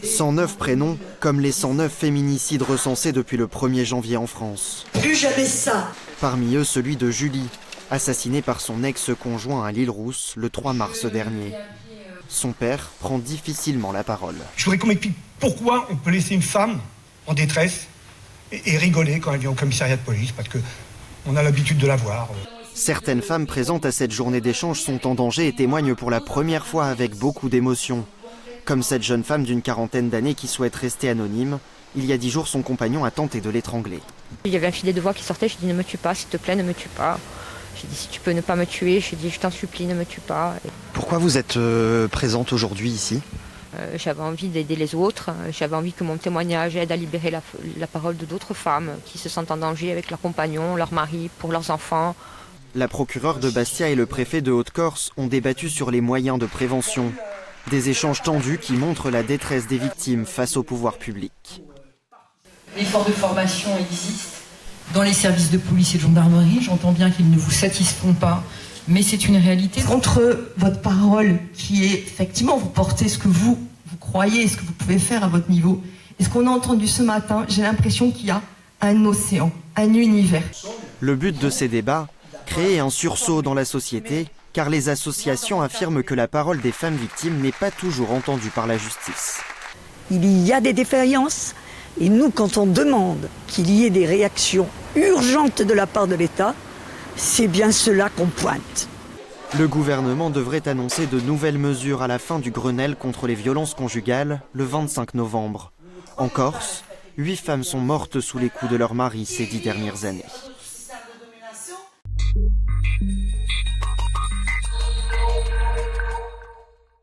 109 prénoms, comme les 109 féminicides recensés depuis le 1er janvier en France. Plus jamais ça. Parmi eux, celui de Julie, assassinée par son ex-conjoint à l'Île-Rousse le 3 mars dernier. Son père prend difficilement la parole. Je voudrais qu'on m'explique pourquoi on peut laisser une femme en détresse et rigoler quand elle vient au commissariat de police, parce qu'on a l'habitude de la voir. Certaines femmes présentes à cette journée d'échange sont en danger et témoignent pour la première fois avec beaucoup d'émotion. Comme cette jeune femme d'une quarantaine d'années qui souhaite rester anonyme, il y a 10 jours, son compagnon a tenté de l'étrangler. Il y avait un filet de voix qui sortait, je lui ai dit ne me tue pas, s'il te plaît, ne me tue pas. J'ai dit si tu peux ne pas me tuer, je lui ai dit je t'en supplie, ne me tue pas. Pourquoi vous êtes présente aujourd'hui ici ? J'avais envie d'aider les autres, j'avais envie que mon témoignage aide à libérer la parole de d'autres femmes qui se sentent en danger avec leurs compagnons, leurs maris, pour leurs enfants. La procureure de Bastia et le préfet de Haute-Corse ont débattu sur les moyens de prévention. Des échanges tendus qui montrent la détresse des victimes face au pouvoir public. L'effort de formation existe dans les services de police et de gendarmerie. J'entends bien qu'ils ne vous satisfont pas, mais c'est une réalité. Entre votre parole qui est, effectivement, vous portez ce que vous croyez, ce que vous pouvez faire à votre niveau, et ce qu'on a entendu ce matin, j'ai l'impression qu'il y a un océan, un univers. Le but de ces débats, créer un sursaut dans la société, car les associations affirment que la parole des femmes victimes n'est pas toujours entendue par la justice. Il y a des défaillances, et nous, quand on demande qu'il y ait des réactions urgentes de la part de l'État, c'est bien cela qu'on pointe. Le gouvernement devrait annoncer de nouvelles mesures à la fin du Grenelle contre les violences conjugales le 25 novembre. En Corse, 8 femmes sont mortes sous les coups de leur mari ces 10 dernières années.